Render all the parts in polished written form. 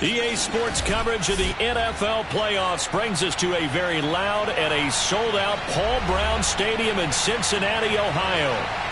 EA Sports coverage of the NFL playoffs brings us to a very loud and a sold-out Paul Brown Stadium in Cincinnati, Ohio.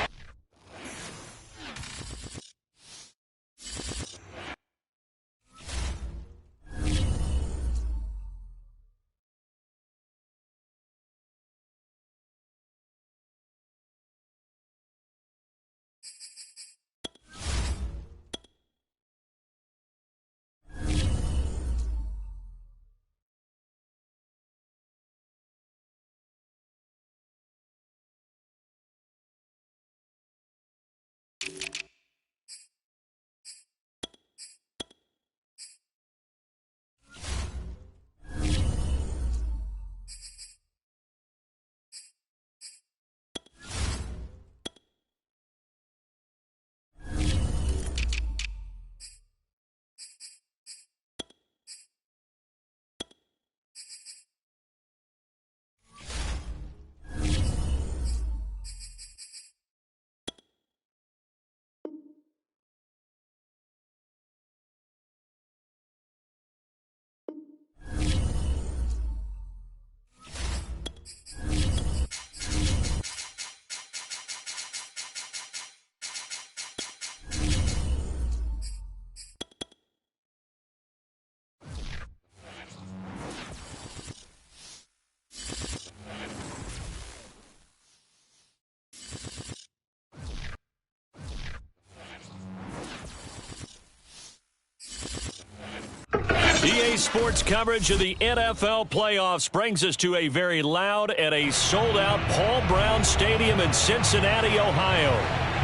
EA Sports coverage of the NFL playoffs brings us to a very loud and a sold-out Paul Brown Stadium in Cincinnati, Ohio.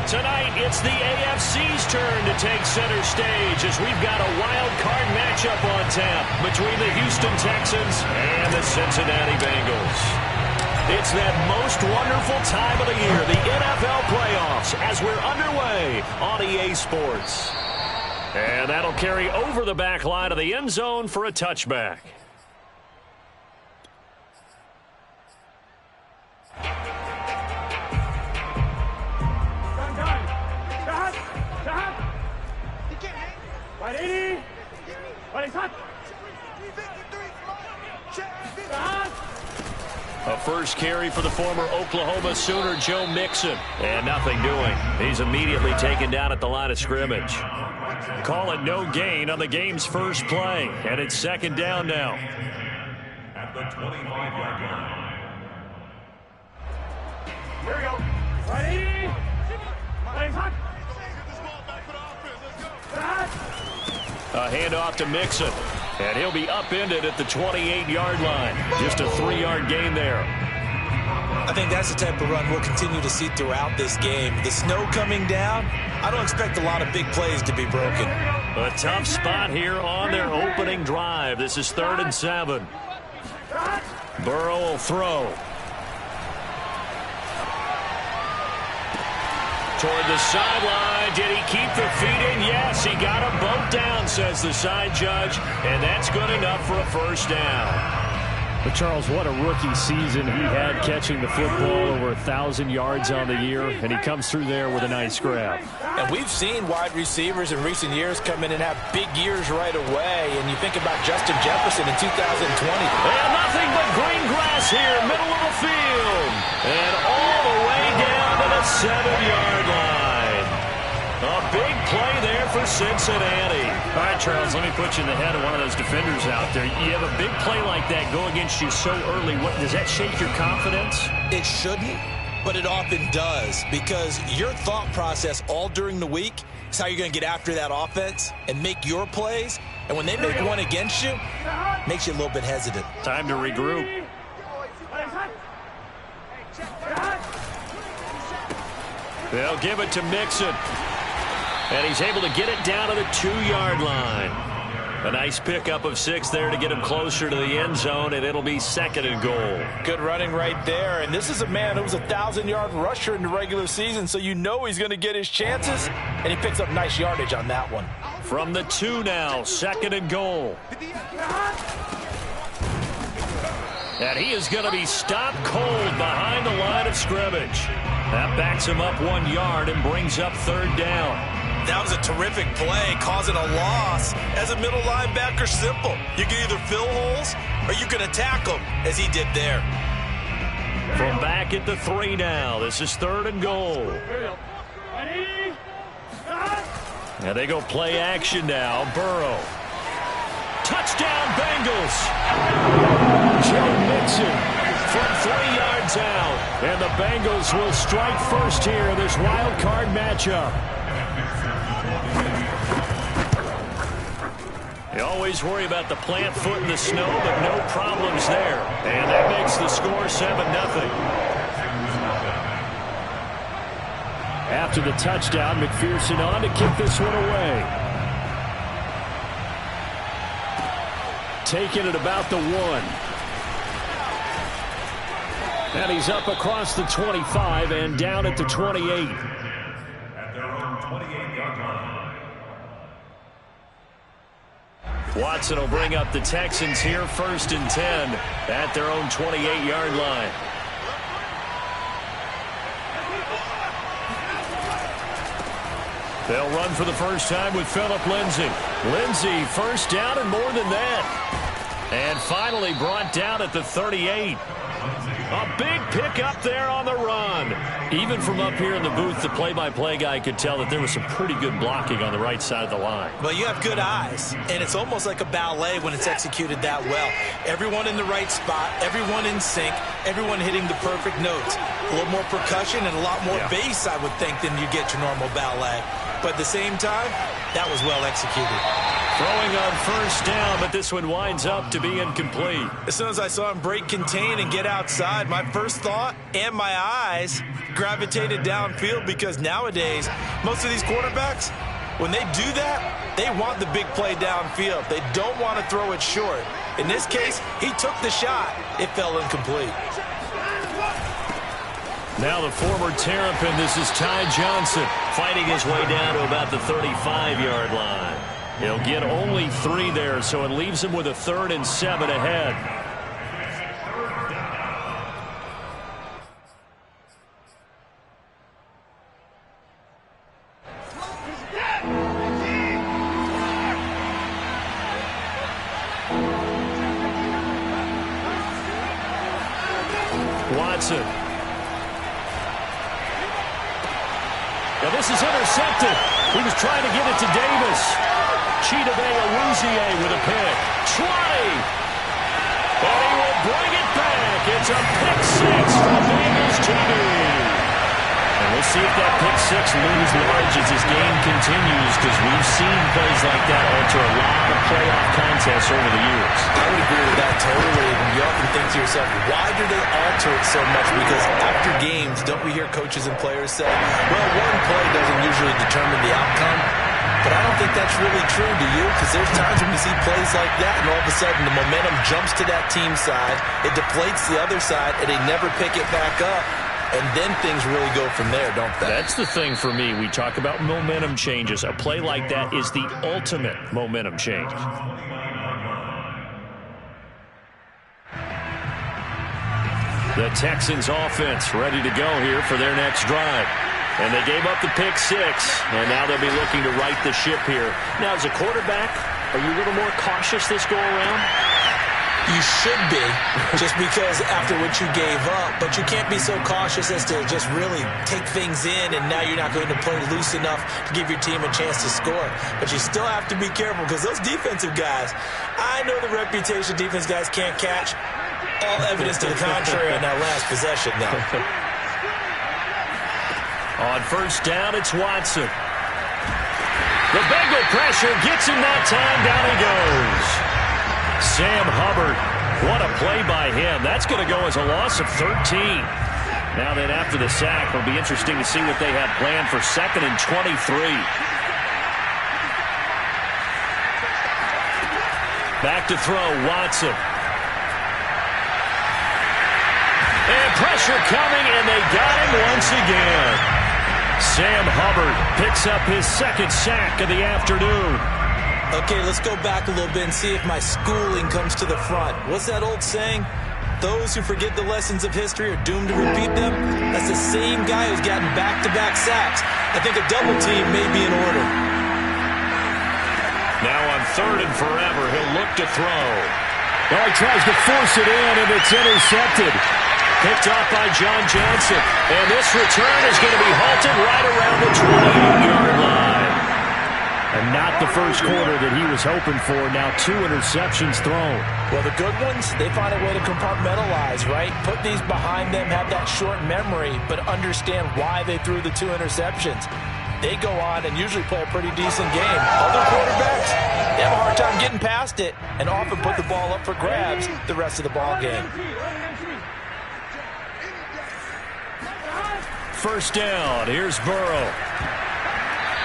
Tonight, it's the AFC's turn to take center stage as we've got a wild card matchup on tap between the Houston Texans and the Cincinnati Bengals. It's that most wonderful time of the year, the NFL playoffs, as we're underway on EA Sports. And that'll carry over the back line of the end zone for a touchback. A first carry for the former Oklahoma Sooner, Joe Mixon. And nothing doing. He's immediately taken down at the line of scrimmage. Call it no gain on the game's first play. And it's second down now. At the 25-yard line. Here we go. Ready? A handoff to Mixon. And he'll be upended at the 28-yard line. Just a 3-yard gain there. I think that's the type of run we'll continue to see throughout this game. The snow coming down, I don't expect a lot of big plays to be broken. A tough spot here on their opening drive. This is 3rd and 7. Burrow will throw. Toward the sideline. Did he keep the feet in? Yes, he got them both down, says the side judge. And that's good enough for a first down. But, Charles, what a rookie season he had catching the football, over 1,000 yards on the year, and he comes through there with a nice grab. And we've seen wide receivers in recent years come in and have big years right away. And you think about Justin Jefferson in 2020. And nothing but green grass here, middle of the field. And all the way down to the 7-yard line. A big play there for Cincinnati. All right, Charles, let me put you in the head of one of those defenders out there. You have a big play like that go against you so early. What, does that shake your confidence? It shouldn't, but it often does, because your thought process all during the week is how you're going to get after that offense and make your plays. And when they make one against you, it makes you a little bit hesitant. Time to regroup. They'll give it to Mixon. And he's able to get it down to the 2-yard line. A nice pickup of 6 there to get him closer to the end zone, and it'll be 2nd and goal. Good running right there. And this is a man who was a 1,000-yard rusher in the regular season, so you know he's going to get his chances, and he picks up nice yardage on that one. From the 2 now, 2nd and goal. And he is going to be stopped cold behind the line of scrimmage. That backs him up 1 yard and brings up 3rd down. That was a terrific play, causing a loss. As a middle linebacker, simple. You can either fill holes or you can attack them, as he did there. From back at the 3 now. This is 3rd and goal. And they go play action now. Burrow. Touchdown, Bengals. Joe Mixon from 3 yards out. And the Bengals will strike first here in this wild card matchup. You always worry about the plant foot in the snow, but no problems there. And that makes the score 7-0. After the touchdown, McPherson on to kick this one away. Taking it about the 1. And he's up across the 25 and down at the 28. Watson will bring up the Texans here 1st and 10 at their own 28-yard line. They'll run for the first time with Phillip Lindsay. Lindsay, first down and more than that. And finally brought down at the 38. A big pickup there on the run. Even from up here in the booth, the play-by-play guy could tell that there was some pretty good blocking on the right side of the line. Well, you have good eyes, and it's almost like a ballet when it's executed that well. Everyone in the right spot, everyone in sync, everyone hitting the perfect notes. A little more percussion and a lot more bass, I would think, than you get your normal ballet. But at the same time, that was well executed. Throwing on first down, but this one winds up to be incomplete. As soon as I saw him break contain and get outside, my first thought and my eyes gravitated downfield, because nowadays, most of these quarterbacks, when they do that, they want the big play downfield. They don't want to throw it short. In this case, he took the shot. It fell incomplete. Now the former Terrapin, this is Ty Johnson, fighting his way down to about the 35-yard line. He'll get only 3 there, so it leaves him with a 3rd and 7 ahead. Watson. Now this is intercepted. He was trying to get it to Davis. Chidobe with a pick. Try! And he will bring it back. It's a pick 6 from Bengals TV. And we'll see if that pick 6 looms large as this game continues, because we've seen plays like that alter a lot of playoff contests over the years. I would agree with that totally. You often think to yourself, why do they alter it so much? Because after games, don't we hear coaches and players say, well, one play doesn't usually determine the outcome. But I don't think that's really true, do you? Because there's times when we see plays like that, and all of a sudden the momentum jumps to that team side, it deflates the other side, and they never pick it back up. And then things really go from there, don't they? That's the thing for me. We talk about momentum changes. A play like that is the ultimate momentum change. The Texans offense ready to go here for their next drive. And they gave up the pick 6, and now they'll be looking to right the ship here. Now, as a quarterback, are you a little more cautious this go-around? You should be, just because after what you gave up. But you can't be so cautious as to just really take things in, and now you're not going to play loose enough to give your team a chance to score. But you still have to be careful, because those defensive guys, I know the reputation defense guys can't catch. All evidence to the contrary on that last possession, though. On first down, it's Watson. The Bengal pressure gets him that time. Down he goes. Sam Hubbard. What a play by him. That's going to go as a loss of 13. Now then, after the sack, it'll be interesting to see what they have planned for 2nd and 23. Back to throw, Watson. And pressure coming, and they got him once again. Sam Hubbard picks up his 2nd sack of the afternoon. Okay, let's go back a little bit and see if my schooling comes to the front. What's that old saying? those who forget the lessons of history are doomed to repeat them, that's the same guy who's gotten back-to-back sacks. I think a double team may be in order. Now on 3rd and forever, he'll look to throw. Oh, he tries to force it in, and it's intercepted. Picked off by John Johnson. And this return is going to be halted right around the 28-yard line. And not the first quarter that he was hoping for. Now 2 interceptions thrown. Well, the good ones, they find a way to compartmentalize, right? Put these behind them, have that short memory, but understand why they threw the 2 interceptions. They go on and usually play a pretty decent game. Other quarterbacks, they have a hard time getting past it and often put the ball up for grabs the rest of the ball game. First down, here's Burrow.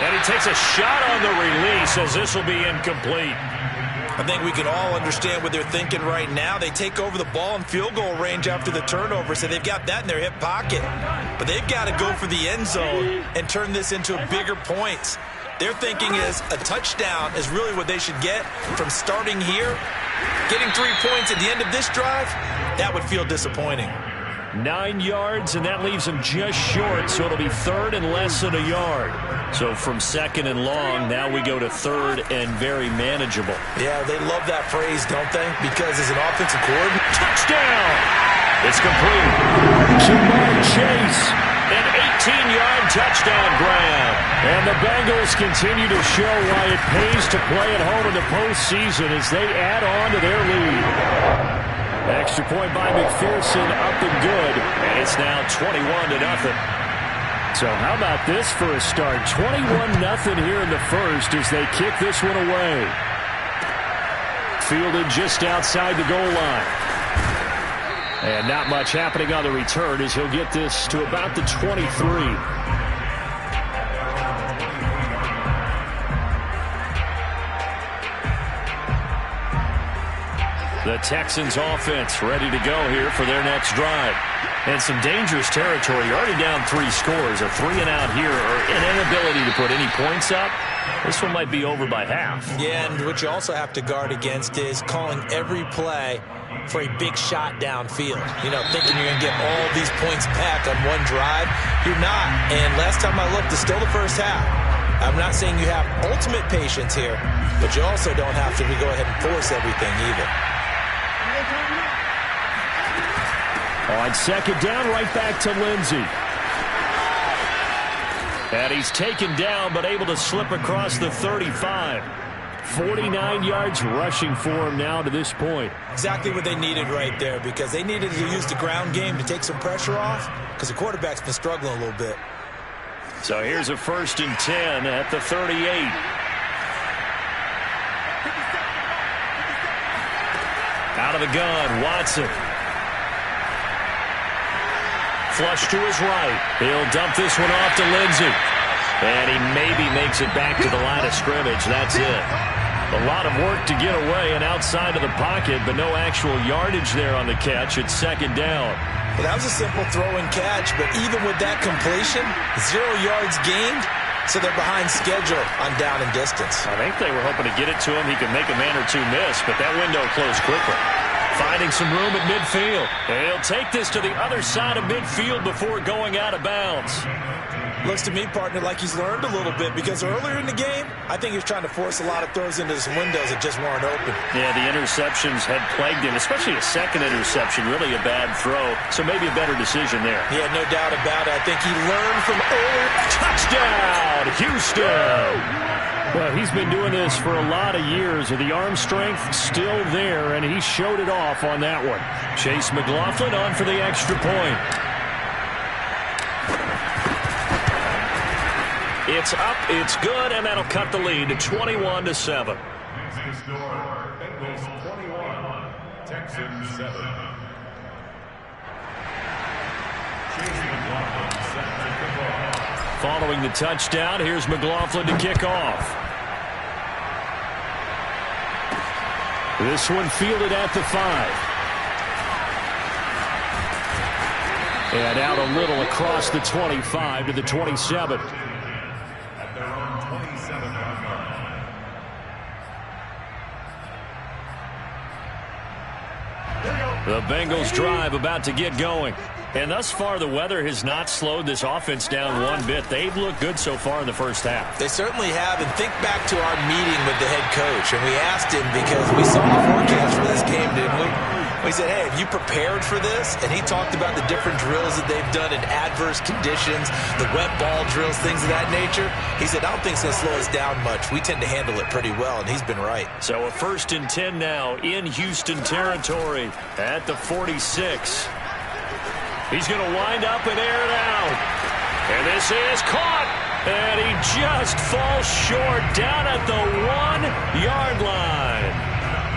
And he takes a shot on the release as this will be incomplete. I think we can all understand what they're thinking right now. They take over the ball in field goal range after the turnover, so they've got that in their hip pocket. But they've got to go for the end zone and turn this into bigger points. Their thinking is a touchdown is really what they should get from starting here. Getting 3 points at the end of this drive, that would feel disappointing. 9 yards, and that leaves him just short, so it'll be 3rd and less than a yard. So from 2nd and long, now we go to 3rd and very manageable. Yeah, they love that phrase, don't they? Because as an offensive coordinator, touchdown! It's complete. Jamar Chase. An 18-yard touchdown grab. And the Bengals continue to show why it pays to play at home in the postseason as they add on to their lead. Extra point by McPherson, up and good. And it's now 21-0. So how about this for a start? 21-0 here in the first as they kick this one away. Fielded just outside the goal line. And not much happening on the return as he'll get this to about the 23. The Texans offense ready to go here for their next drive. And some dangerous territory. You're already down 3 scores. A 3-and-out here or an inability to put any points up. This one might be over by half. Yeah, and what you also have to guard against is calling every play for a big shot downfield. You know, thinking you're going to get all these points back on one drive. You're not. And last time I looked, it's still the first half. I'm not saying you have ultimate patience here, but you also don't have to go ahead and force everything either. On 2nd down, right back to Lindsey. And he's taken down, but able to slip across the 35. 49 yards rushing for him now to this point. Exactly what they needed right there, because they needed to use the ground game to take some pressure off, because the quarterback's been struggling a little bit. So here's a 1st and 10 at the 38. Out of the gun, Watson. Flush to his right. He'll dump this one off to Lindsey. And he maybe makes it back to the line of scrimmage. That's it. A lot of work to get away and outside of the pocket, but no actual yardage there on the catch. It's 2nd down. Well, that was a simple throw and catch, but even with that completion, 0 yards gained, so they're behind schedule on down and distance. I think they were hoping to get it to him. He could make a man or two miss, but that window closed quickly. Finding some room at midfield. And he'll take this to the other side of midfield before going out of bounds. Looks to me, partner, like he's learned a little bit, because earlier in the game, I think he was trying to force a lot of throws into some windows that just weren't open. Yeah, the interceptions had plagued him, especially a second interception, really a bad throw. So maybe a better decision there. Yeah, no doubt about it. I think he learned from earlier. Touchdown, Houston! Well, he's been doing this for a lot of years. The arm strength still there, and he showed it off on that one. Chase McLaughlin on for the extra point. It's up, it's good, and that'll cut the lead to 21-7. Bengals 21, Texans 7. Following the touchdown, here's McLaughlin to kick off. This one fielded at the 5. And out a little across the 25 to the 27. At their own 27-yard line. The Bengals drive about to get going. And thus far, the weather has not slowed this offense down one bit. They've looked good so far in the first half. They certainly have. And think back to our meeting with the head coach. And we asked him, because we saw the forecast for this game, didn't we? We said, hey, have you prepared for this? And he talked about the different drills that they've done in adverse conditions, the wet ball drills, things of that nature. He said, I don't think it's going to slow us down much. We tend to handle it pretty well, and he's been right. So a 1st and 10 now in Houston territory at the 46. He's going to wind up and air it out. And this is caught. And he just falls short down at the 1-yard line.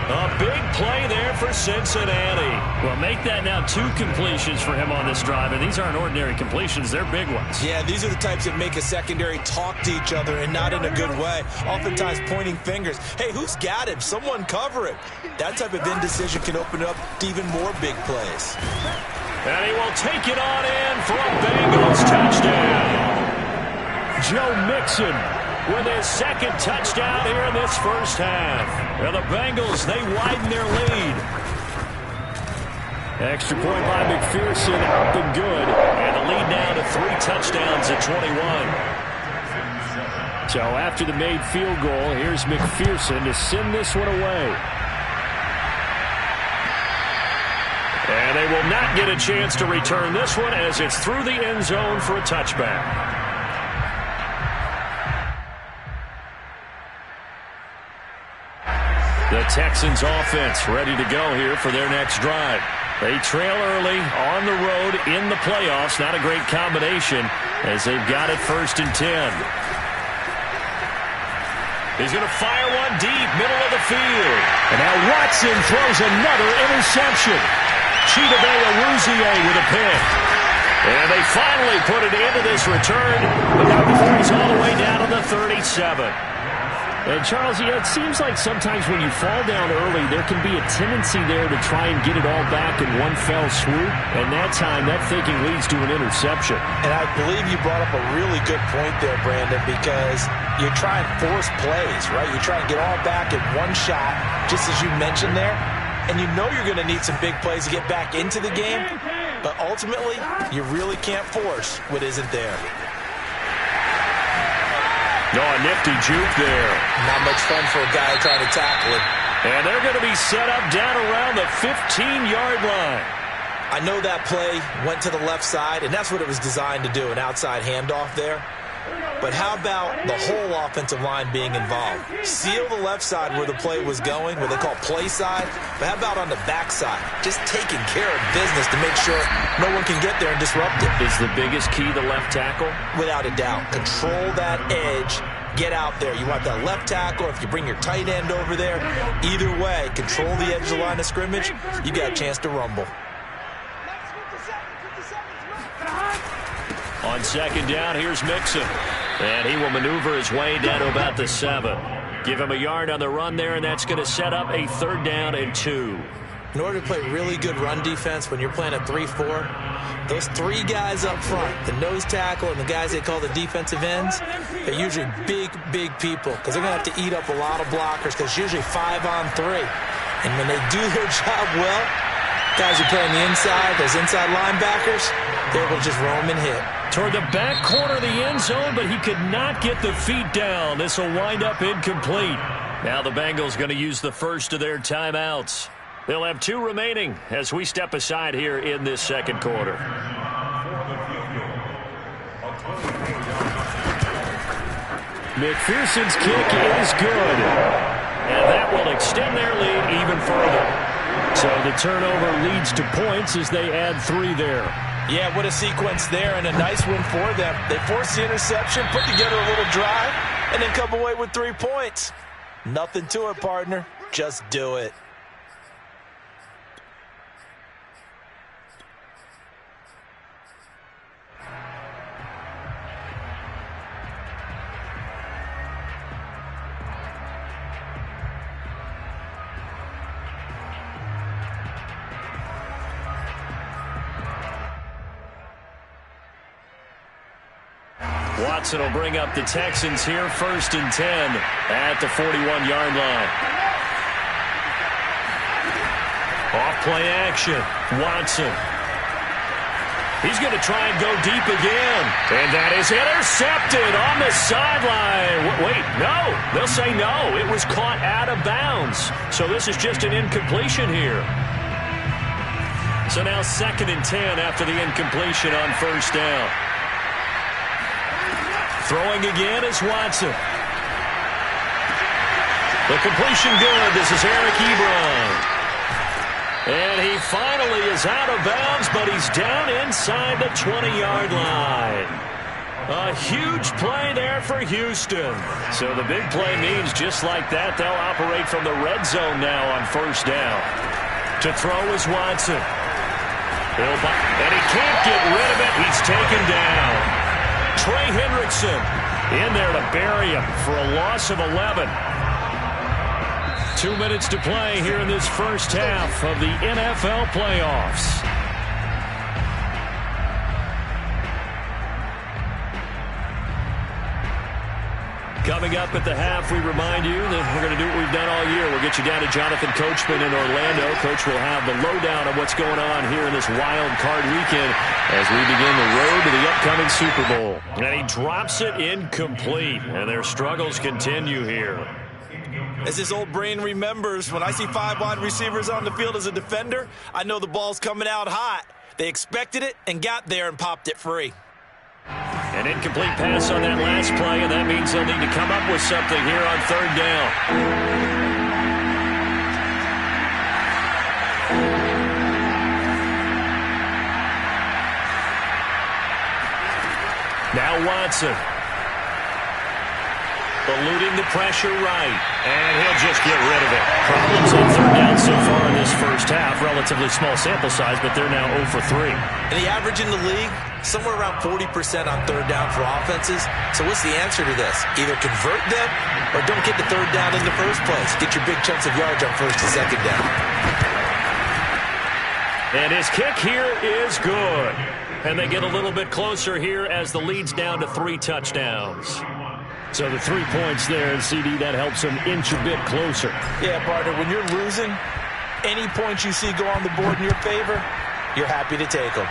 A big play there for Cincinnati. Well, make that now 2 completions for him on this drive. And these aren't ordinary completions. They're big ones. Yeah, these are the types that make a secondary talk to each other, and not in a good way. Oftentimes pointing fingers. Hey, who's got him? Someone cover him. That type of indecision can open up to even more big plays. And he will take it on in for a Bengals touchdown. Joe Mixon with his 2nd touchdown here in this first half. And the Bengals, they widen their lead. Extra point by McPherson, up and good. And the lead now to 3 touchdowns at 21. So after the made field goal, here's McPherson to send this one away. And they will not get a chance to return this one as it's through the end zone for a touchback. The Texans offense ready to go here for their next drive. They trail early on the road in the playoffs. Not a great combination as they've got it 1st and 10. He's going to fire one deep, middle of the field. And now Watson throws another interception. Chidobe-Awuzie with a pick. And they finally put it into this return. But now before he's all the way down to the 37. And Charles, it seems like sometimes when you fall down early, there can be a tendency there to try and get it all back in one fell swoop. And that time, that thinking leads to an interception. And I believe you brought up a really good point there, Brandon, because you try and force plays, right? You try and get all back in one shot, just as you mentioned there. And you know you're going to need some big plays to get back into the game. But ultimately, you really can't force what isn't there. No, a nifty juke there. Not much fun for a guy trying to tackle it. And they're going to be set up down around the 15-yard line. I know that play went to the left side, and that's what it was designed to do, an outside handoff there. But how about the whole offensive line being involved? Seal the left side where the play was going, what they call play side. But how about on the back side? Just taking care of business to make sure no one can get there and disrupt it. Is the biggest key the left tackle? Without a doubt. Control that edge. Get out there. You want that left tackle. If you bring your tight end over there, either way, control the edge of the line of scrimmage, you got a chance to rumble. On 2nd down, here's Mixon. And he will maneuver his way down to about the 7. Give him a yard on the run there, and that's going to set up a 3rd down and 2. In order to play really good run defense when you're playing a 3-4, those 3 guys up front, the nose tackle and the guys they call the defensive ends, they're usually big, big people because they're going to have to eat up a lot of blockers because it's usually 5-on-3. And when they do their job well, guys who play on the inside, those inside linebackers, they're able to just roam and hit. Toward the back corner of the end zone, but he could not get the feet down. This will wind up incomplete. Now the Bengals going to use the first of their timeouts. They'll have 2 remaining as we step aside here in this 2nd quarter. McPherson's kick is good. And that will extend their lead even further. So the turnover leads to points as they add 3 there. Yeah, what a sequence there, and a nice win for them. They forced the interception, put together a little drive, and then come away with 3 points. Nothing to it, partner. Just do it. Watson will bring up the Texans here, 1st and 10 at the 41-yard line. Off play action. Watson. He's going to try and go deep again. And that is intercepted on the sideline. Wait, no. They'll say no. It was caught out of bounds. So this is just an incompletion here. So now 2nd and 10 after the incompletion on first down. Throwing again is Watson. The completion good. This is Eric Ebron. And he finally is out of bounds, but he's down inside the 20-yard line. A huge play there for Houston. So the big play means just like that, they'll operate from the red zone now on first down. To throw is Watson. And he can't get rid of it. He's taken down. Trey Hendrickson in there to bury him for a loss of 11. 2 minutes to play here in this first half of the NFL playoffs. Coming up at the half, we remind you that we're going to do what we've done all year. We'll get you down to Jonathan Coachman in Orlando. Coach will have the lowdown on what's going on here in this wild card weekend as we begin the road to the upcoming Super Bowl. And he drops it incomplete, and their struggles continue here. As his old brain remembers, when I see 5 wide receivers on the field as a defender, I know the ball's coming out hot. They expected it and got there and popped it free. An incomplete pass on that last play, and that means they'll need to come up with something here on third down. Now Watson. Eluding the pressure right. And he'll just get rid of it. Problems on third down so far in this first half. Relatively small sample size, but they're now 0 for 3. And the average in the league, somewhere around 40% on third down for offenses. So what's the answer to this? Either convert them or don't get the third down in the first place. Get your big chunks of yards on first and second down. And his kick here is good. And they get a little bit closer here as the lead's down to 3 touchdowns. So the 3 points there, and CD, that helps them inch a bit closer. Yeah, partner, when you're losing, any points you see go on the board in your favor, you're happy to take them.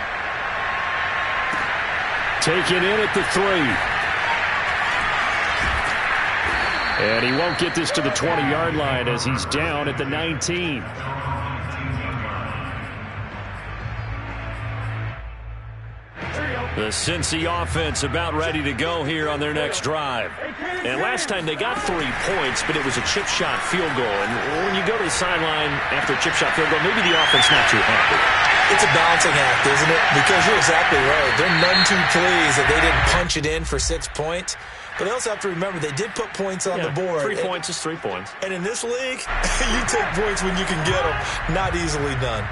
Taken in at the 3. And he won't get this to the 20-yard line as he's down at the 19. The Cincy offense about ready to go here on their next drive. And last time they got 3 points, but it was a chip shot field goal. And when you go to the sideline after a chip shot field goal, maybe the offense not too happy. It's a balancing act, isn't it? Because you're exactly right. They're none too pleased that they didn't punch it in for 6 points. But they also have to remember they did put points on the board. 3 points is 3 points. And in this league, you take points when you can get them. Not easily done.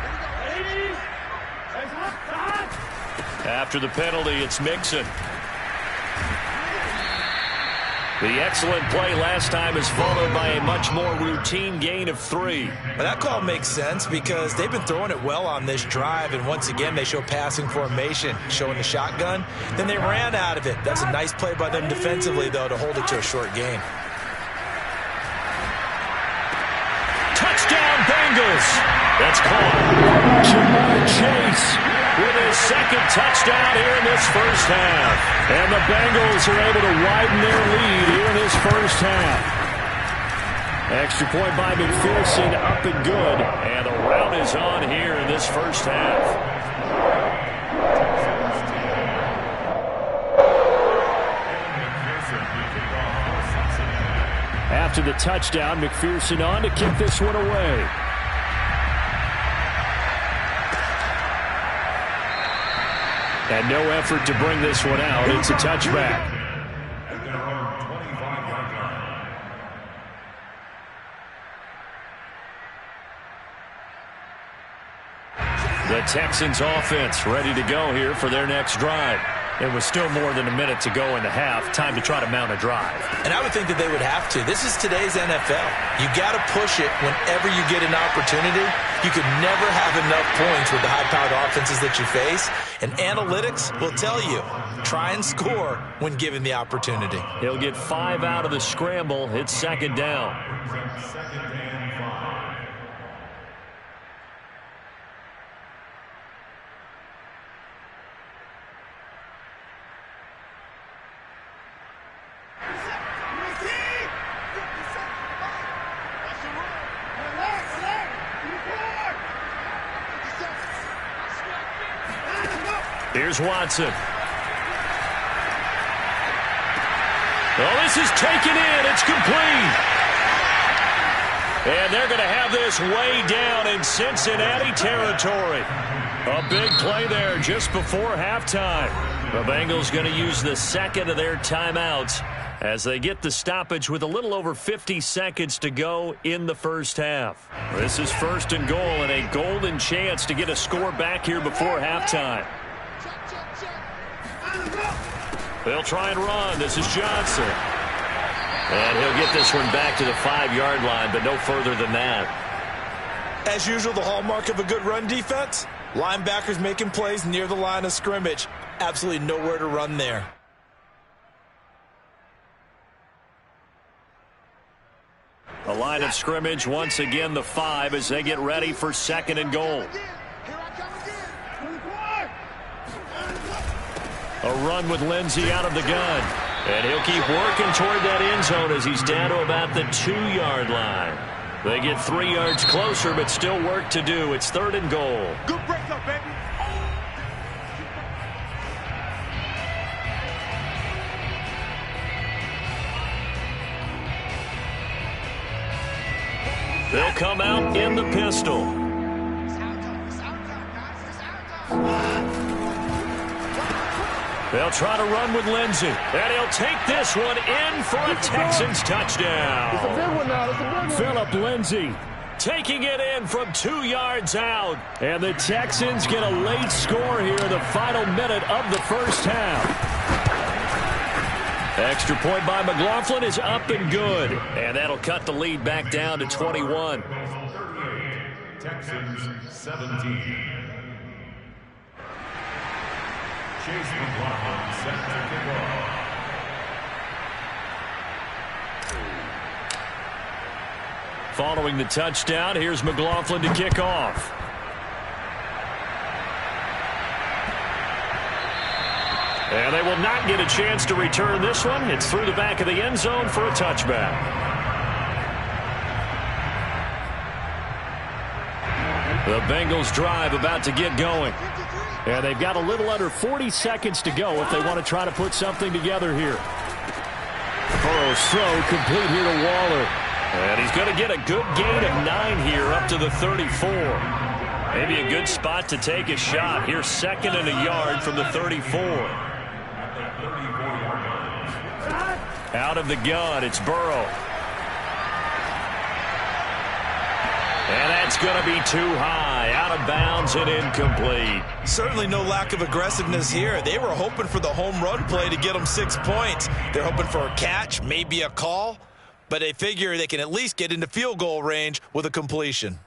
After the penalty, it's Mixon. The excellent play last time is followed by a much more routine gain of 3. But that call makes sense because they've been throwing it well on this drive, and once again they show passing formation, showing the shotgun. Then they ran out of it. That's a nice play by them defensively, though, to hold it to a short gain. Touchdown, Bengals! That's caught. Jamar Chase with his 2nd touchdown here in this first half. And the Bengals are able to widen their lead here in this first half. Extra point by McPherson, up and good. And the rout is on here in this first half. After the touchdown, McPherson on to kick this one away. And no effort to bring this one out. It's a touchback. The Texans offense ready to go here for their next drive. It was still more than a minute to go in the half. Time to try to mount a drive. And I would think that they would have to. This is today's NFL. You got to push it whenever you get an opportunity. You can never have enough points with the high-powered offenses that you face. And analytics will tell you, try and score when given the opportunity. He'll get 5 out of the scramble. It's 2nd down. Here's Watson. Oh, this is taken in. It's complete. And they're going to have this way down in Cincinnati territory. A big play there just before halftime. The Bengals going to use the second of their timeouts as they get the stoppage with a little over 50 seconds to go in the first half. This is first and goal and a golden chance to get a score back here before halftime. They'll try and run. This is Johnson. And he'll get this one back to the 5-yard line, but no further than that. As usual, the hallmark of a good run defense, linebackers making plays near the line of scrimmage. Absolutely nowhere to run there. The line of scrimmage, once again, the 5 as they get ready for second and goal. A run with Lindsey out of the gun. And he'll keep working toward that end zone as he's down to about the 2-yard line. They get 3 yards closer, but still work to do. It's third and goal. Good breakup, baby. They'll come out in the pistol. They'll try to run with Lindsey. And he'll take this one in for a Texans touchdown. It's a big one now. It's a big one. Phillip Lindsey taking it in from 2 yards out. And the Texans get a late score here in the final minute of the first half. Extra point by McLaughlin is up and good. And that'll cut the lead back down to 21. 38, Texans 17. Chase McLaughlin set to kick off. Following the touchdown, here's McLaughlin to kick off. And they will not get a chance to return this one. It's through the back of the end zone for a touchback. The Bengals drive about to get going. And they've got a little under 40 seconds to go if they want to try to put something together here. Burrow's throw complete here to Waller. And he's going to get a good gain of 9 here up to the 34. Maybe a good spot to take a shot. Here's second and a yard from the 34. Out of the gun, it's Burrow. And that's going to be too high, out of bounds and incomplete. Certainly no lack of aggressiveness here. They were hoping for the home run play to get them 6 points. They're hoping for a catch, maybe a call, but they figure they can at least get into field goal range with a completion.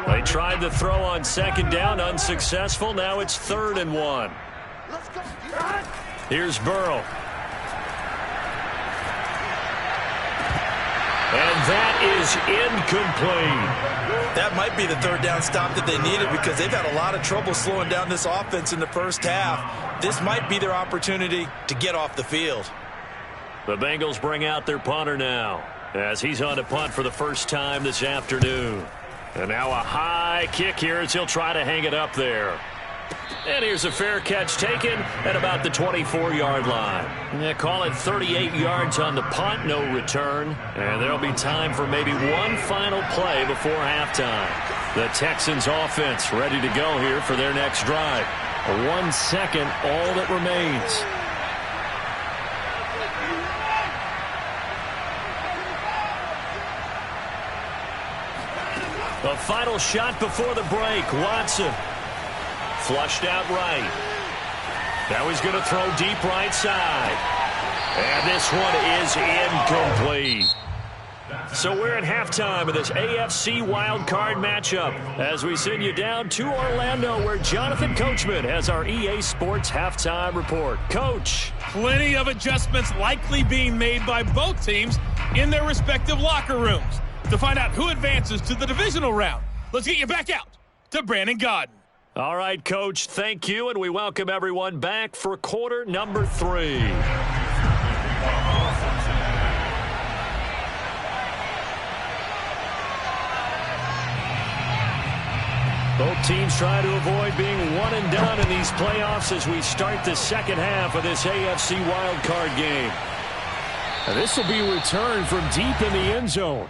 They tried the throw on second down, unsuccessful. Now it's 3rd and 1. Here's Burrow. And that is incomplete. That might be the 3rd down stop that they needed because they've had a lot of trouble slowing down this offense in the first half. This might be their opportunity to get off the field. The Bengals bring out their punter now as he's on to punt for the first time this afternoon. And now a high kick here as he'll try to hang it up there. And here's a fair catch taken at about the 24-yard line. They call it 38 yards on the punt, no return. And there'll be time for maybe one final play before halftime. The Texans offense ready to go here for their next drive. 1 second, all that remains. The final shot before the break. Watson. Flushed out right. Now he's going to throw deep right side. And this one is incomplete. So we're at halftime of this AFC wildcard matchup as we send you down to Orlando where Jonathan Coachman has our EA Sports halftime report. Coach. Plenty of adjustments likely being made by both teams in their respective locker rooms. To find out who advances to the divisional round, let's get you back out to Brandon Gaudin. All right, Coach, thank you, and we welcome everyone back for quarter number 3. Both teams try to avoid being one and done in these playoffs as we start the second half of this AFC wildcard game. And this will be returned from deep in the end zone.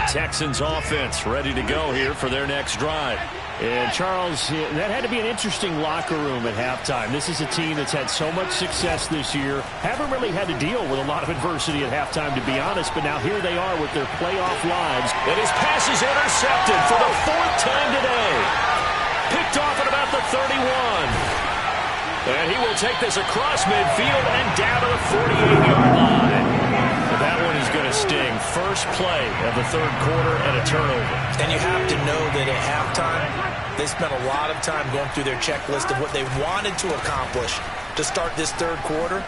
Texans offense ready to go here for their next drive. And Charles, that had to be an interesting locker room at halftime. This is a team that's had so much success this year. Haven't really had to deal with a lot of adversity at halftime, to be honest, but now here they are with their playoff lives. And his pass is intercepted for the fourth time today. Picked off at about the 31. And he will take this across midfield and down to the 48-yard line. That one is going to sting. First play of the third quarter and a turnover. And you have to know that at halftime, they spent a lot of time going through their checklist of what they wanted to accomplish to start this third quarter.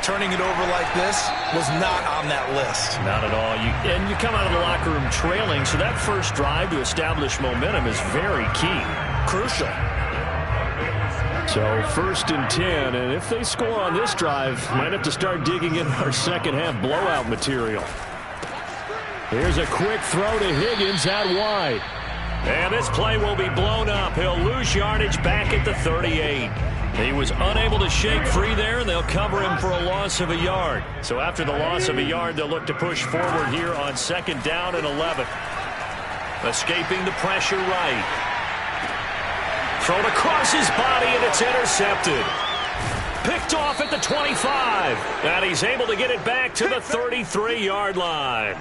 Turning it over like this was not on that list. Not at all. And you come out of the locker room trailing, so that first drive to establish momentum is very key. Crucial. So 1st and 10, and if they score on this drive, might have to start digging in our second half blowout material. Here's a quick throw to Higgins out wide. And this play will be blown up. He'll lose yardage back at the 38. He was unable to shake free there, and they'll cover him for a loss of a yard. So after the loss of a yard, they'll look to push forward here on 2nd down and 11. Escaping the pressure right. Thrown across his body, and it's intercepted. Picked off at the 25. And he's able to get it back to the 33-yard line.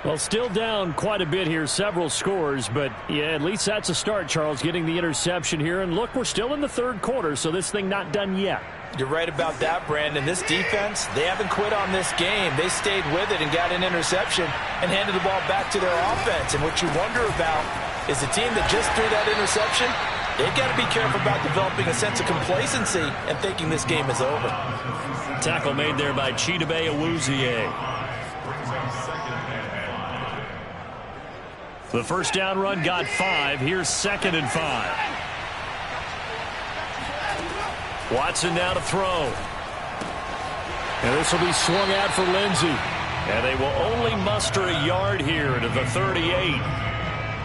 Well, still down quite a bit here, several scores, but yeah, at least that's a start, Charles, getting the interception here. And look, we're still in the third quarter, so this thing not done yet. You're right about that, Brandon. This defense, they haven't quit on this game. They stayed with it and got an interception and handed the ball back to their offense. And what you wonder about is the team that just threw that interception, they've got to be careful about developing a sense of complacency and thinking this game is over. Tackle made there by Chidobe Awuzie. The first down run got 5. Here's 2nd and 5. Watson now to throw. And this will be swung out for Lindsey. And they will only muster a yard here to the 38.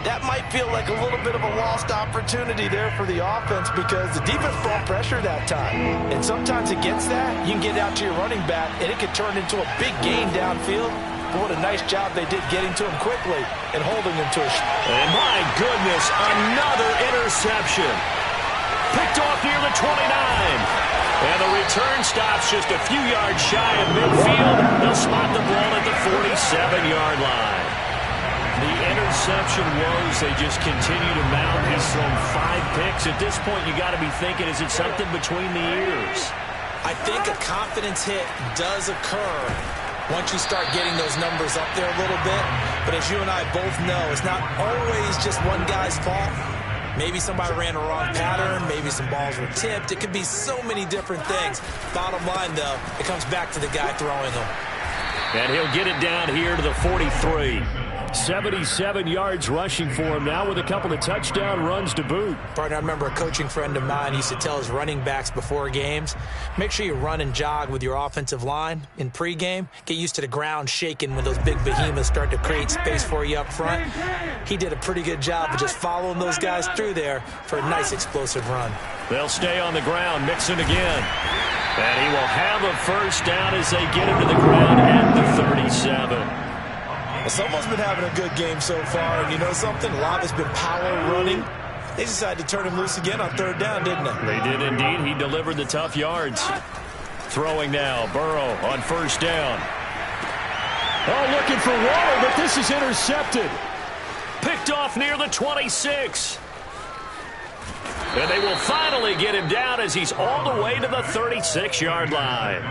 That might feel like a little bit of a lost opportunity there for the offense because the defense brought pressure that time. And sometimes against that, you can get out to your running back, and it could turn into a big gain downfield. But what a nice job they did getting to him quickly and holding him to a... And my goodness, another interception. Picked off near the 29. And the return stops just a few yards shy of midfield. They'll spot the ball at the 47-yard line. The interception woes, they just continue to mount. He's thrown 5 picks. At this point, you got to be thinking, is it something between the ears? I think a confidence hit does occur once you start getting those numbers up there a little bit. But as you and I both know, it's not always just one guy's fault. Maybe somebody ran a wrong pattern. Maybe some balls were tipped. It could be so many different things. Bottom line, though, it comes back to the guy throwing them. And he'll get it down here to the 43. 77 yards rushing for him now with a couple of touchdown runs to boot. Partner, I remember a coaching friend of mine used to tell his running backs before games, make sure you run and jog with your offensive line in pregame. Get used to the ground shaking when those big behemoths start to create space for you up front. He did a pretty good job of just following those guys through there for a nice explosive run. They'll stay on the ground, Mixon again. And he will have a first down as they get him to the ground at the 37. Well, someone's been having a good game so far, and you know something? A lot has been power running. They decided to turn him loose again on 3rd down, didn't they? They did indeed. He delivered the tough yards. Throwing now, Burrow on 1st down. Oh, looking for Waller, but this is intercepted. Picked off near the 26. And they will finally get him down as he's all the way to the 36-yard line.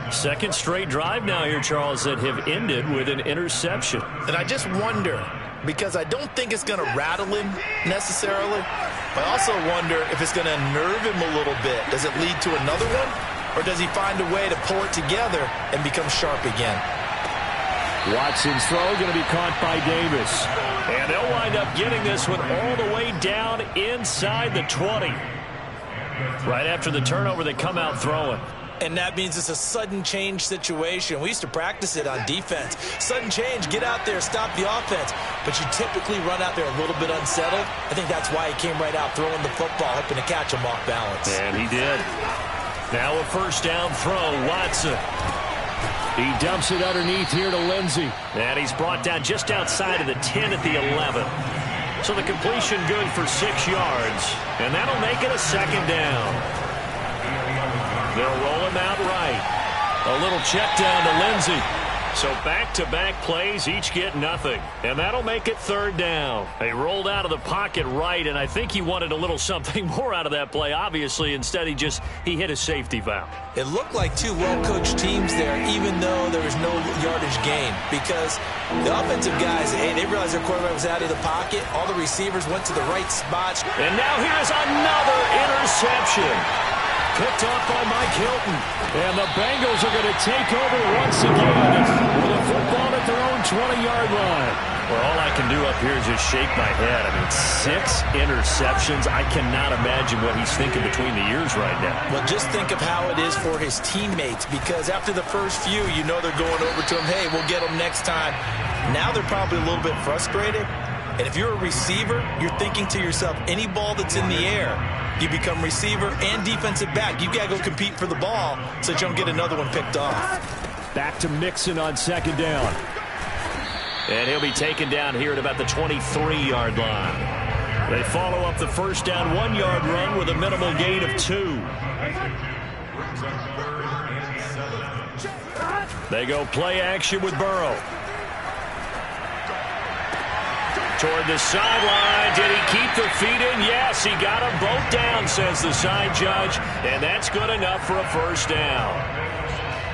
Second straight drive now here, Charles, that have ended with an interception. And I just wonder, because I don't think it's going to rattle him necessarily, but I also wonder if it's going to unnerve him a little bit. Does it lead to another one? Or does he find a way to pull it together and become sharp again? Watson's throw going to be caught by Davis. And they'll wind up getting this one all the way down inside the 20. Right after the turnover, they come out throwing. And that means it's a sudden change situation. We used to practice it on defense. Sudden change, get out there, stop the offense. But you typically run out there a little bit unsettled. I think that's why he came right out throwing the football, hoping to catch him off balance. And he did. Now a first down throw, Watson. He dumps it underneath here to Lindsey. And he's brought down just outside of the 10 at the 11. So the completion good for 6 yards. And that'll make it a second down. They'll roll him out right. A little check down to Lindsey. So back-to-back plays, each get nothing. And that'll make it third down. They rolled out of the pocket right, and I think he wanted a little something more out of that play, obviously. Instead, he hit a safety valve. It looked like two well-coached teams there, even though there was no yardage gain. Because the offensive guys, they realized their quarterback was out of the pocket. All the receivers went to the right spots. And now here's another interception. Picked off by Mike Hilton. And the Bengals are going to take over once again with a football at their own 20-yard line. Well, all I can do up here is just shake my head. I mean, 6 interceptions. I cannot imagine what he's thinking between the ears right now. Well, just think of how it is for his teammates, because after the first few, you know they're going over to him, hey, we'll get him next time. Now they're probably a little bit frustrated. And if you're a receiver, you're thinking to yourself, any ball that's in the air, you become receiver and defensive back. You've got to go compete for the ball so that you don't get another one picked off. Back to Mixon on second down. And he'll be taken down here at about the 23-yard line. They follow up the first down 1-yard run with a minimal gain of 2. They go play action with Burrow. Toward the sideline. Did he keep the feet in? Yes, he got them both down, says the side judge. And that's good enough for a first down.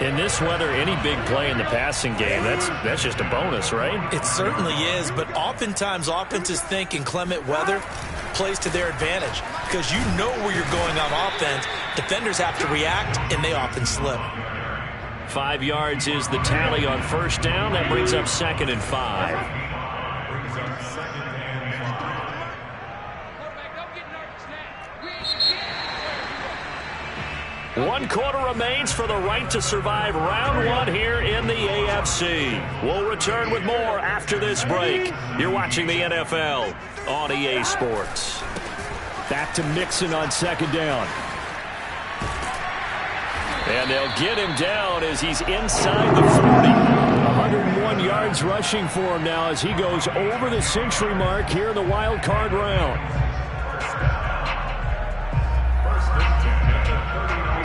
In this weather, any big play in the passing game, that's just a bonus, right? It certainly is, but oftentimes offenses think in clement weather plays to their advantage because you know where you're going on offense. Defenders have to react, and they often slip. 5 yards is the tally on first down. That brings up 2nd and 5. 1 quarter remains for the right to survive round 1 here in the AFC. We'll return with more after this break. You're watching the NFL on EA Sports. Back to Mixon on second down. And they'll get him down as he's inside the 40. 101 yards rushing for him now as he goes over the century mark here in the wild card round.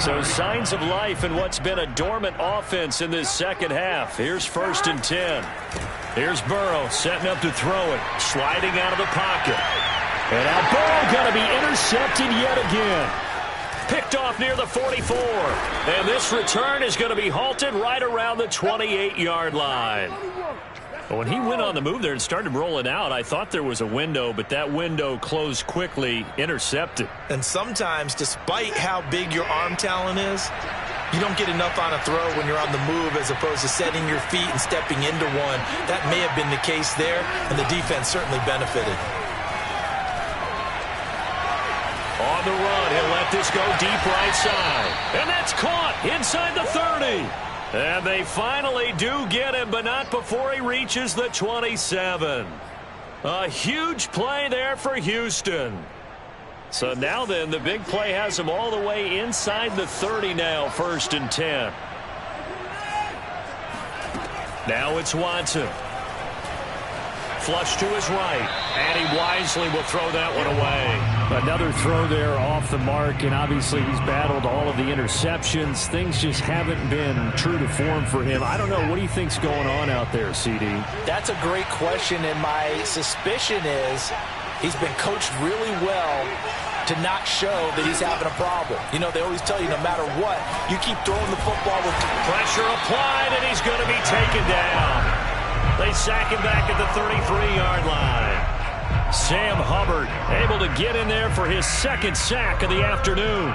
So signs of life in what's been a dormant offense in this second half. Here's 1st and 10. Here's Burrow setting up to throw it. Sliding out of the pocket. And now Burrow going to be intercepted yet again. Picked off near the 44. And this return is going to be halted right around the 28-yard line. When he went on the move there and started rolling out, I thought there was a window, but that window closed quickly, intercepted. And sometimes, despite how big your arm talent is, you don't get enough on a throw when you're on the move as opposed to setting your feet and stepping into one. That may have been the case there, and the defense certainly benefited. On the run, he'll let this go deep right side. And that's caught inside the 30. And they finally do get him, but not before he reaches the 27. A huge play there for Houston. So now then, the big play has him all the way inside the 30 now, 1st and 10. Now it's Watson. Flush to his right, and he wisely will throw that one away. Another throw there off the mark, and obviously he's battled all of the interceptions. Things just haven't been true to form for him. I don't know. What do you think's going on out there, CD? That's a great question, and my suspicion is he's been coached really well to not show that he's having a problem. You know, they always tell you no matter what, you keep throwing the football with pressure applied, and he's going to be taken down. They sack him back at the 33-yard line. Sam Hubbard able to get in there for his 2nd sack of the afternoon.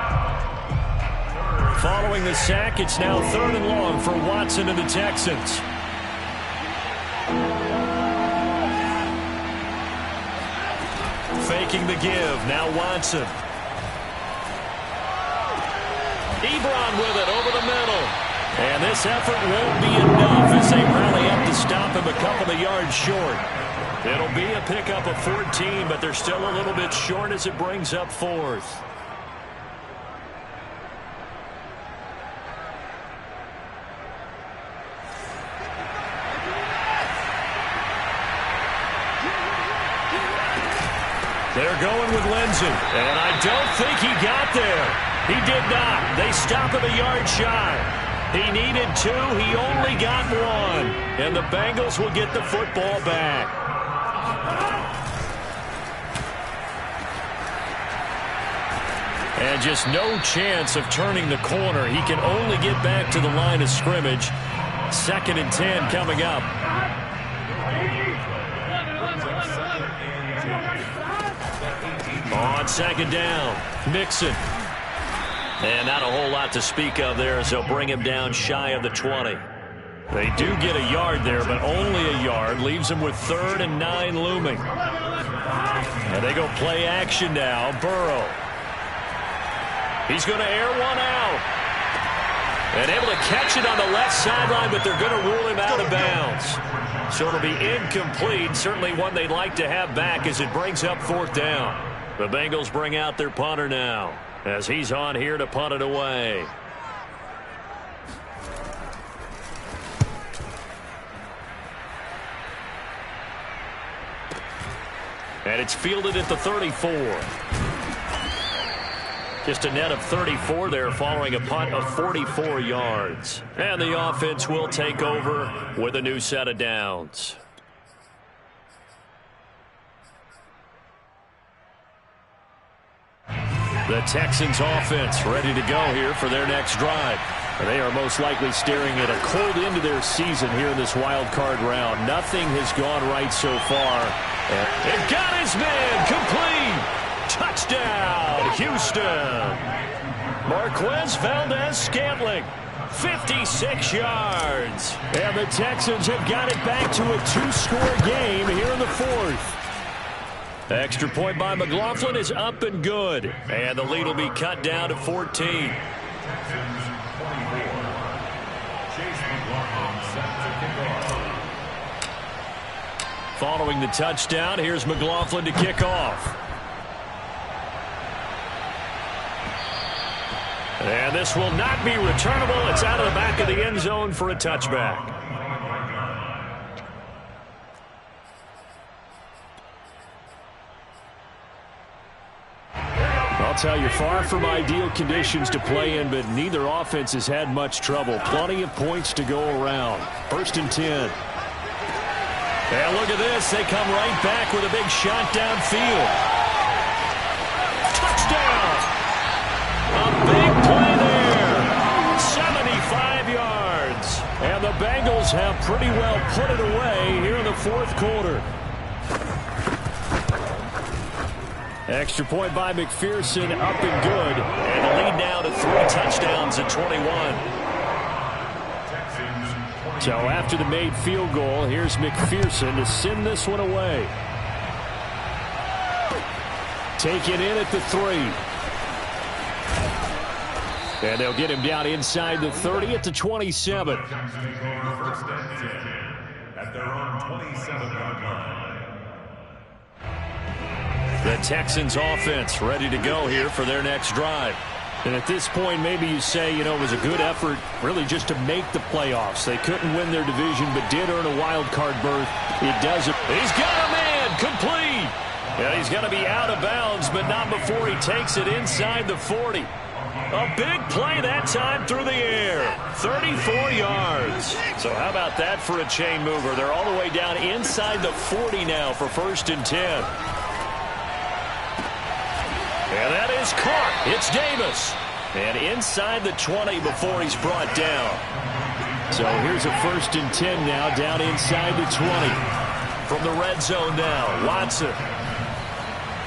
Following the sack, it's now 3rd and long for Watson and the Texans. working the give. Now Watson. Ebron with it over the middle. And this effort won't be enough as they rally up to stop him a couple of yards short. It'll be a pickup of 14, but they're still a little bit short as it brings up 4th. They're going with Lindsey, and I don't think he got there. He did not. They stop him a yard shy. He needed 2. He only got 1. And the Bengals will get the football back. And just no chance of turning the corner. He can only get back to the line of scrimmage. 2nd and 10 coming up. On 2nd down, Mixon. And not a whole lot to speak of there as they'll bring him down shy of the 20. They do get a yard there, but only a yard. Leaves them with 3rd and 9 looming. And they go play action now. Burrow. He's going to air one out. And able to catch it on the left sideline, but they're going to rule him out of bounds. So it'll be incomplete. Certainly one they'd like to have back as it brings up 4th down. The Bengals bring out their punter now as he's on here to punt it away. And it's fielded at the 34. Just a net of 34 there following a punt of 44 yards. And the offense will take over with a new set of downs. The Texans offense ready to go here for their next drive. They are most likely staring at a cold end to their season here in this wild card round. Nothing has gone right so far. It got his man complete. Touchdown, Houston. Marquez Valdez-Scantling, 56 yards. And the Texans have got it back to a 2-score game here in the 4th. Extra point by McLaughlin is up and good. And the lead will be cut down to 14. Following the touchdown, here's McLaughlin to kick off. And this will not be returnable. It's out of the back of the end zone for a touchback. I'll tell you, far from ideal conditions to play in, but neither offense has had much trouble. Plenty of points to go around. 1st and 10. And look at this. They come right back with a big shot downfield. Touchdown! A big play there. 75 yards. And the Bengals have pretty well put it away here in the 4th quarter. Extra point by McPherson, up and good. And the lead now to 3 touchdowns at 21. So after the made field goal, here's McPherson to send this one away. Take it in at the 3. And they'll get him down inside the 30 at the 27. At their own 27-yard line. The Texans offense ready to go here for their next drive. And at this point, maybe you say, you know, it was a good effort really just to make the playoffs. They couldn't win their division, but did earn a wild card berth. It doesn't. He's got a man complete. Yeah, he's going to be out of bounds, but not before he takes it inside the 40. A big play that time through the air. 34 yards. So how about that for a chain mover? They're all the way down inside the 40 now for 1st and 10. And that is caught. It's Davis. And inside the 20 before he's brought down. So here's a 1st and 10 now down inside the 20. From the red zone now, Watson.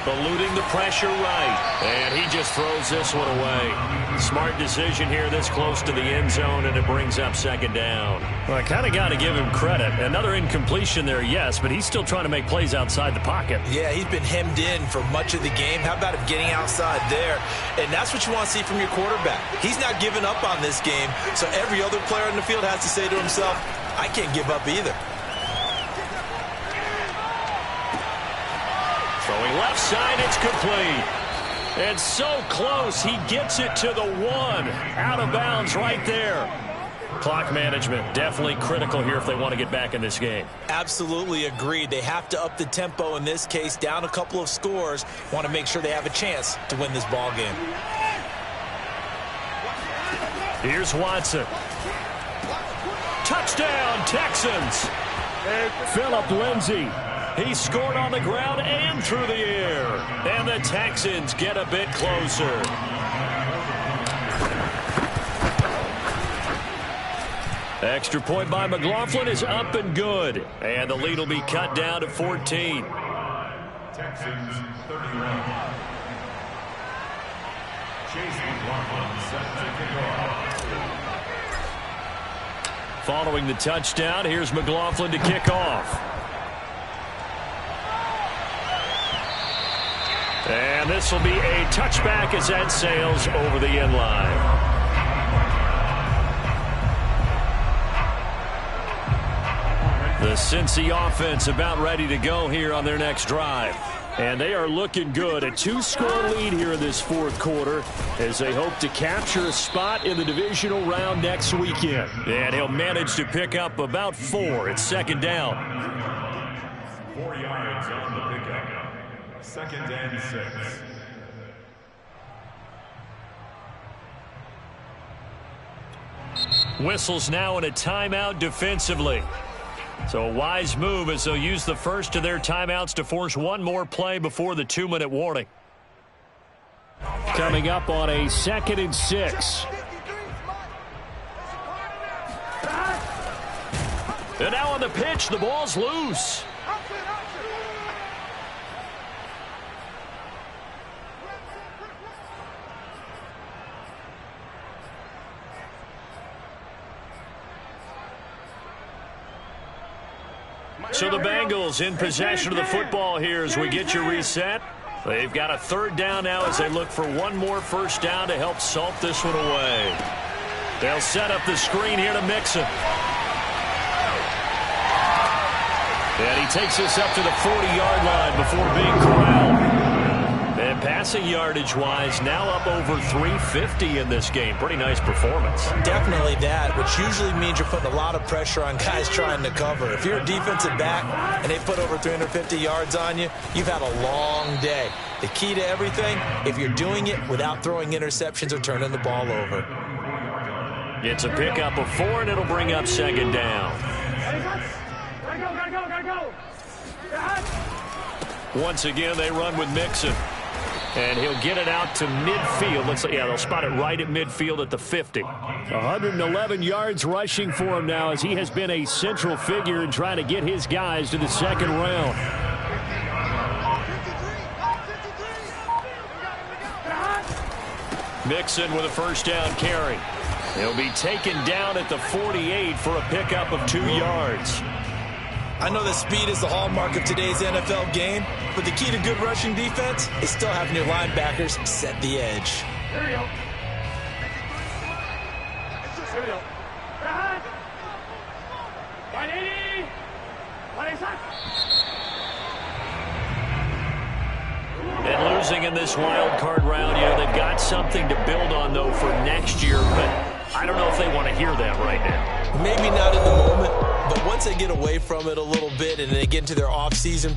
Eluding the pressure right. And he just throws this one away. Smart decision here this close to the end zone, and it brings up second down. Well, I kind of got to give him credit. Another incompletion there, yes, but he's still trying to make plays outside the pocket. Yeah, he's been hemmed in for much of the game. How about him getting outside there? And that's what you want to see from your quarterback. He's not giving up on this game, so every other player in the field has to say to himself, I can't give up either. Throwing left side, it's complete. And so close, he gets it to the 1. Out of bounds right there. Clock management definitely critical here if they want to get back in this game. Absolutely agreed. They have to up the tempo in this case, down a couple of scores. Want to make sure they have a chance to win this ball game. Here's Watson. Touchdown, Texans. Phillip Lindsay. He scored on the ground and through the air. And the Texans get a bit closer. Extra point by McLaughlin is up and good. And the lead will be cut down to 14. Texans 31. Chase McLaughlin set to kick off. Following the touchdown, here's McLaughlin to kick off. And this will be a touchback as that sails over the end line. The Cincy offense about ready to go here on their next drive. And they are looking good. A 2-score lead here in this fourth quarter as they hope to capture a spot in the divisional round next weekend. And he'll manage to pick up about 4. It's second down. 4 yards on the pickup. Second and 6. Whistles now in a timeout defensively. So a wise move as they'll use the first of their timeouts to force one more play before the 2-minute warning. Coming up on a 2nd and 6. And now on the pitch, the ball's loose. So the Bengals in possession of the football here as we get you reset. They've got a 3rd down now as they look for one more first down to help salt this one away. They'll set up the screen here to Mixon. And he takes this up to the 40-yard line before being corralled. And passing yardage-wise, now up over 350 in this game. Pretty nice performance. Definitely that, which usually means you're putting a lot of pressure on guys trying to cover. If you're a defensive back and they put over 350 yards on you, you've had a long day. The key to everything, if you're doing it without throwing interceptions or turning the ball over. It's a pickup of 4, and it'll bring up second down. Once again, they run with Mixon. And he'll get it out to midfield. Looks like, yeah, they'll spot it right at midfield at the 50. 111 yards rushing for him now as he has been a central figure in trying to get his guys to the second round. Mixon with a first down carry. He'll be taken down at the 48 for a pickup of 2 yards. I know that speed is the hallmark of today's NFL game, but the key to good rushing defense is still having your linebackers set the edge. Here we go. Here we go. And losing in this wild card round, yeah, they've got something to build on, though, for next year, but I don't know if they want to hear that right now. Maybe not in the moment, but once they get away from it a little bit and they get into their off-season